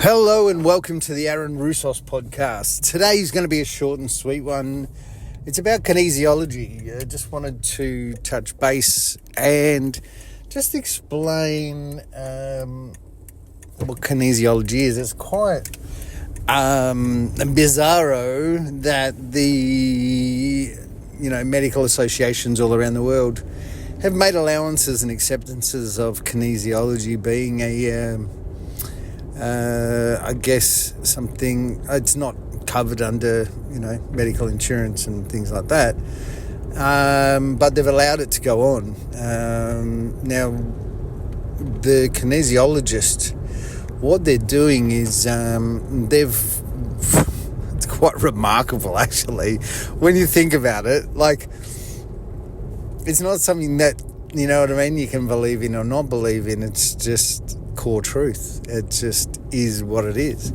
Hello and welcome to the Aaron Roussos podcast. Today's going to be a short and sweet one. It's about kinesiology. I just wanted to touch base and just explain what kinesiology is. It's quite bizarro that the medical associations all around the world have made allowances and acceptances of kinesiology being I guess something. It's not covered under medical insurance and things like that, but they've allowed it to go on. Now the kinesiologist, what they're doing is it's quite remarkable actually when you think about it. Like, it's not something that you can believe in or not believe in. It's just core truth. It just is what it is.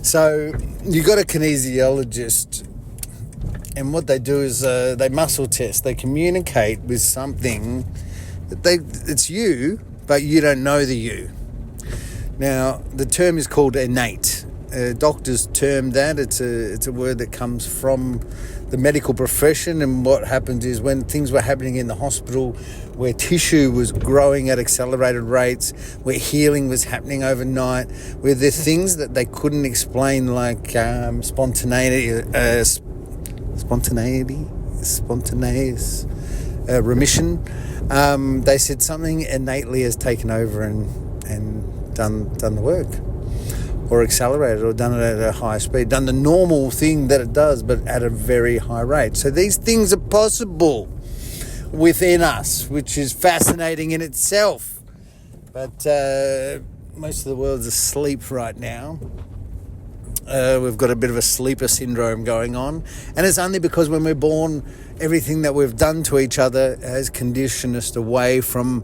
So you got a kinesiologist, and what they do is they muscle test. They communicate with something that it's you, but you don't know the you. Now the term is called innate. Doctors term that. It's a word that comes from the medical profession, and what happens is when things were happening in the hospital, where tissue was growing at accelerated rates, where healing was happening overnight, where the things that they couldn't explain, like spontaneous remission, they said something innately has taken over and done the work, or accelerated, or done it at a high speed, done the normal thing that it does, but at a very high rate. So these things are possible within us, which is fascinating in itself. But most of the world's asleep right now. We've got a bit of a sleeper syndrome going on, and it's only because when we're born, everything that we've done to each other has conditioned us away from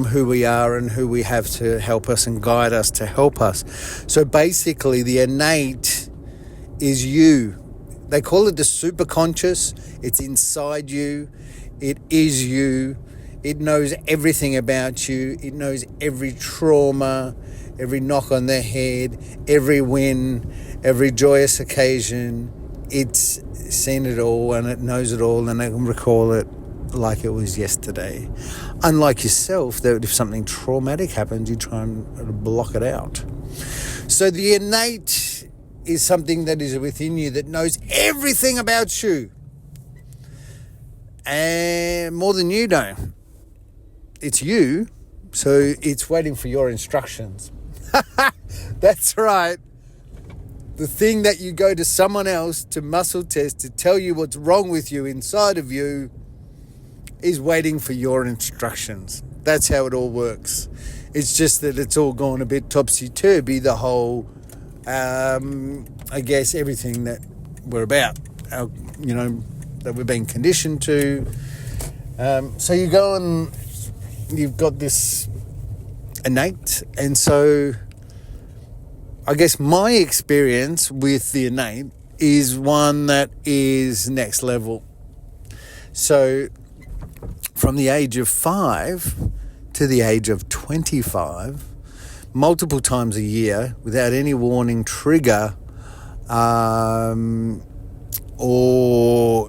who we are and who we have to help us and guide us to help us. So basically, the innate is you. They call it the superconscious. It's inside you. It is you. It knows everything about you. It knows every trauma, every knock on the head, every win, every joyous occasion. It's seen it all, and it knows it all, and it can recall it like it was yesterday. Unlike yourself, that if something traumatic happens, you try and block it out. So the innate is something that is within you that knows everything about you, and more than you know. It's you, so it's waiting for your instructions. That's right. The thing that you go to someone else to muscle test to tell you what's wrong with you inside of you is waiting for your instructions. That's how it all works. It's just that it's all gone a bit topsy-turvy, the whole, I guess, everything that we're about, that we're being conditioned to. So you go and you've got this innate, and so I guess my experience with the innate is one that is next level. So from the age of 5 to the age of 25, multiple times a year, without any warning, trigger, or,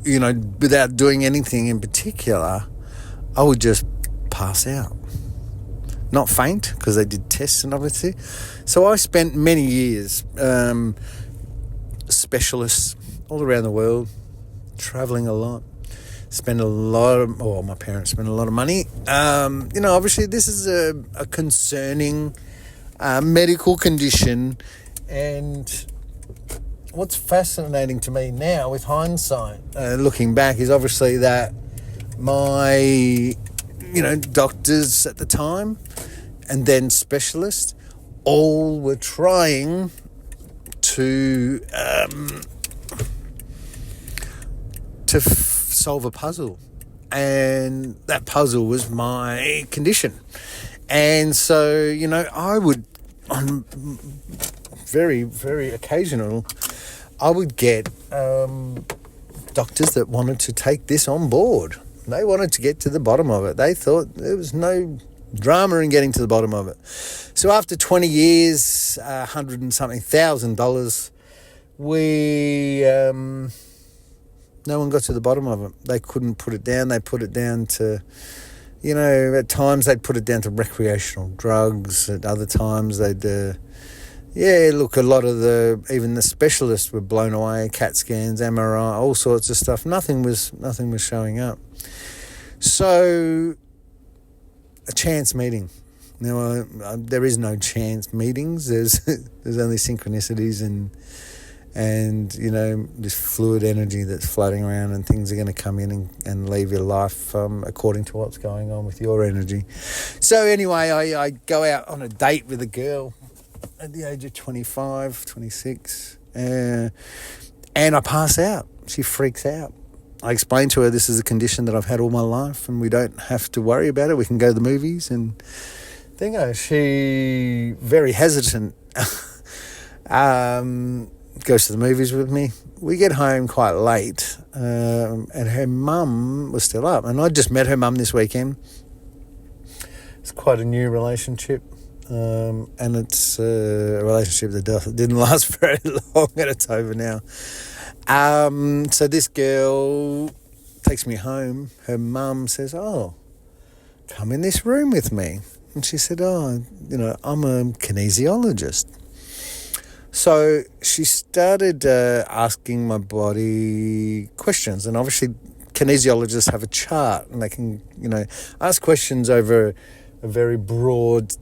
without doing anything in particular, I would just pass out. Not faint, because they did tests and obviously. So I spent many years, specialists all around the world, traveling a lot. My parents spent a lot of money. Obviously this is a concerning medical condition, and what's fascinating to me now with hindsight, looking back, is obviously that my, doctors at the time and then specialists all were trying to solve a puzzle, and that puzzle was my condition. And so I would, on very, very occasional, I would get doctors that wanted to take this on board. They wanted to get to the bottom of it. They thought there was no drama and getting to the bottom of it. So after 20 years, $100 and something thousand, we no one got to the bottom of it. They couldn't put it down. They put it down to, at times they'd put it down to recreational drugs. At other times they'd, a lot of even the specialists were blown away. CAT scans, MRI, all sorts of stuff. Nothing was showing up. So a chance meeting. Now, there is no chance meetings. There's only synchronicities and this fluid energy that's floating around, and things are going to come in and leave your life according to what's going on with your energy. So anyway, I go out on a date with a girl at the age of 25, 26, and I pass out. She freaks out. I explain to her this is a condition that I've had all my life and we don't have to worry about it. We can go to the movies and she very hesitant goes to the movies with me. We get home quite late and her mum was still up, and I just met her mum this weekend. It's quite a new relationship, and it's a relationship that didn't last very long, and it's over now. So this girl takes me home. Her mum says, "Oh, come in this room with me." And she said, "Oh, I'm a kinesiologist." So she started asking my body questions, and obviously kinesiologists have a chart, and they can, ask questions over a very broad,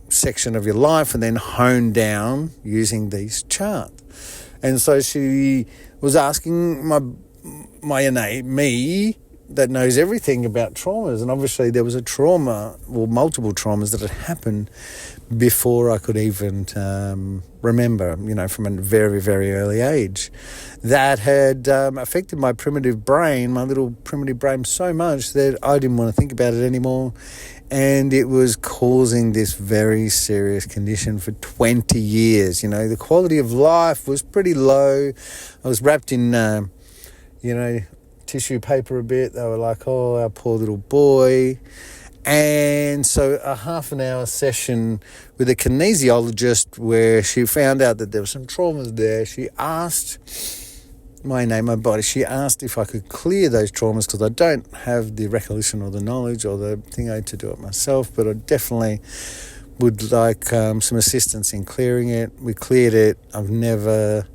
section of your life, and then hone down using these charts. And so she was asking my innate me that knows everything about traumas, and obviously there was a trauma, or multiple traumas that had happened before I could even remember, from a very, very early age, that had affected my primitive brain, my little primitive brain, so much that I didn't want to think about it anymore, and it was causing this very serious condition for 20 years. The quality of life was pretty low. I was wrapped in, tissue paper a bit. They were like, "Oh, our poor little boy." And so a half an hour session with a kinesiologist where she found out that there were some traumas there. She asked my name, my body. She asked if I could clear those traumas, because I don't have the recollection or the knowledge or the thing to do it myself, but I definitely would like some assistance in clearing it. We cleared it. I've never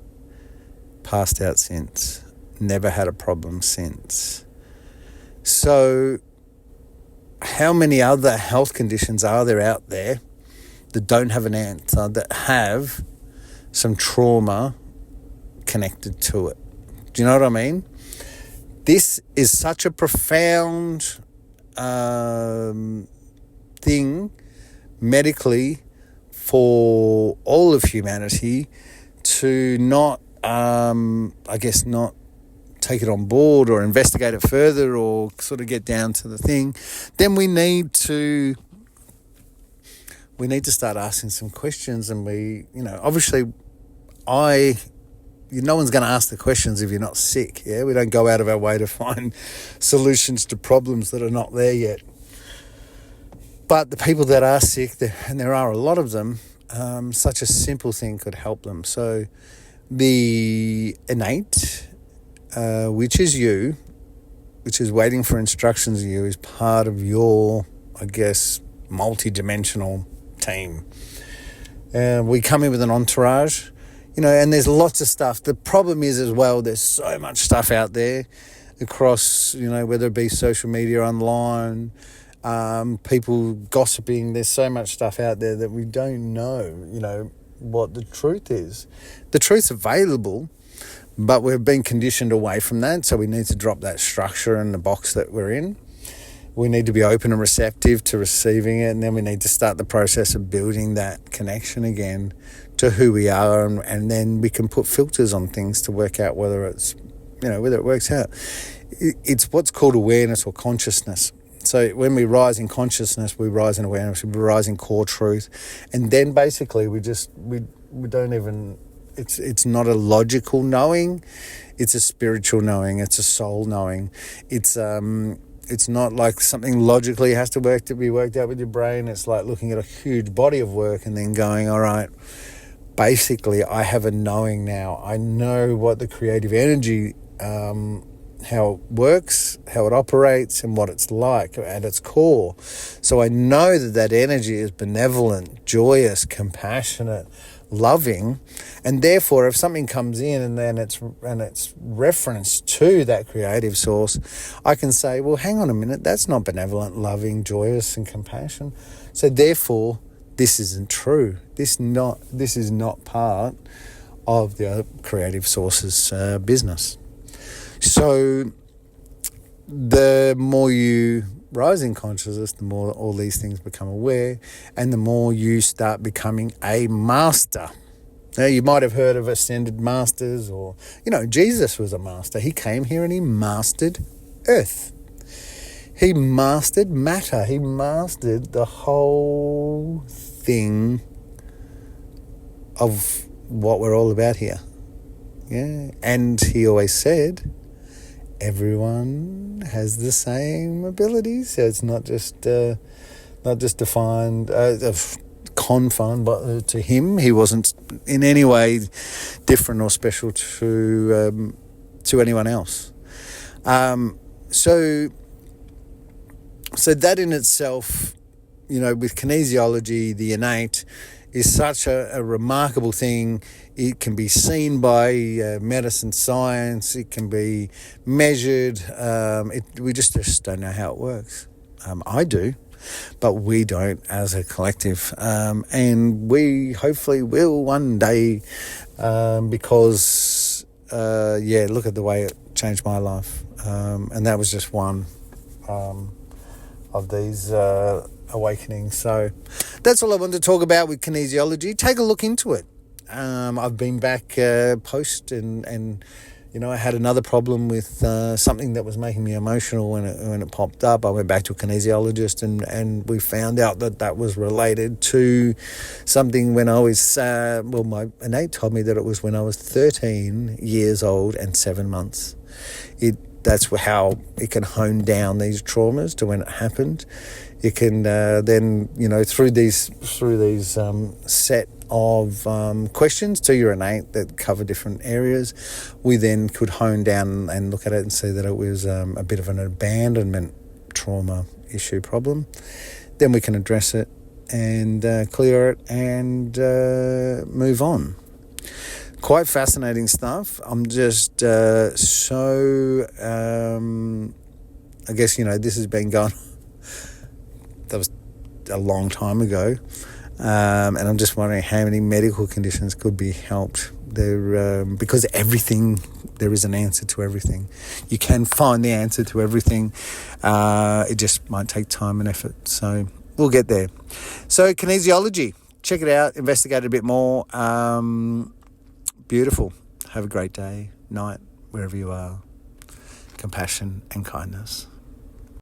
passed out since. Never had a problem since. So how many other health conditions are there out there that don't have an answer, that have some trauma connected to it? Do you know what I mean? This is such a profound thing medically for all of humanity to not take it on board or investigate it further or sort of get down to the thing. Then we need to start asking some questions, and obviously no one's going to ask the questions if you're not sick. Yeah, we don't go out of our way to find solutions to problems that are not there yet. But the people that are sick, and there are a lot of them, such a simple thing could help them. So the innate, which is you, which is waiting for instructions of you, is part of your, multi-dimensional team. We come in with an entourage, and there's lots of stuff. The problem is as well, there's so much stuff out there across, whether it be social media, online, people gossiping. There's so much stuff out there that we don't know, what the truth is. The truth's available, but we've been conditioned away from that, so we need to drop that structure in the box that we're in. We need to be open and receptive to receiving it, and then we need to start the process of building that connection again to who we are, and then we can put filters on things to work out whether it's, whether it works out. It's what's called awareness or consciousness. So when we rise in consciousness, we rise in awareness, we rise in core truth, and then basically we don't even. It's not a logical knowing, it's a spiritual knowing, it's a soul knowing. It's It's not like something logically has to be worked out with your brain. It's like looking at a huge body of work and then going, all right, basically I have a knowing now. I know what the creative energy, how it works, how it operates, and what it's like at its core. So I know that energy is benevolent, joyous, compassionate, loving, and therefore if something comes in and then it's referenced to that creative source, I can say, well, hang on a minute, that's not benevolent, loving, joyous, and compassion. So therefore, this isn't true. This is not part of the creative source's business. So the more you rise in consciousness, the more all these things become aware, and the more you start becoming a master. Now, you might have heard of ascended masters, or, Jesus was a master. He came here and he mastered earth. He mastered matter. He mastered the whole thing of what we're all about here. Yeah. And he always said, everyone has the same abilities, so it's not just defined, confined, but to him, he wasn't in any way different or special to anyone else. So that in itself, with kinesiology, the innate is such a remarkable thing. It can be seen by medicine science. It can be measured. We just don't know how it works. I do, but we don't as a collective. And we hopefully will one day, because, look at the way it changed my life. And that was just one of these awakenings. So that's all I wanted to talk about with kinesiology. Take a look into it. I've been back post and I had another problem with something that was making me emotional when it popped up. I went back to a kinesiologist and we found out that was related to something when I was, my innate told me that it was when I was 13 years old and 7 months. That's how it can hone down these traumas to when it happened. It can then, through these set of questions to your innate that cover different areas, we then could hone down and look at it and see that it was a bit of an abandonment trauma issue problem. Then we can address it and clear it and move on. Quite fascinating stuff. I'm just I guess, this has been going that was a long time ago, and I'm just wondering how many medical conditions could be helped there, because there is an answer to everything. You can find the answer to everything. It just might take time and effort, so we'll get there. So kinesiology, check it out, investigate it a bit more. Beautiful. Have a great day, night, wherever you are. Compassion and kindness.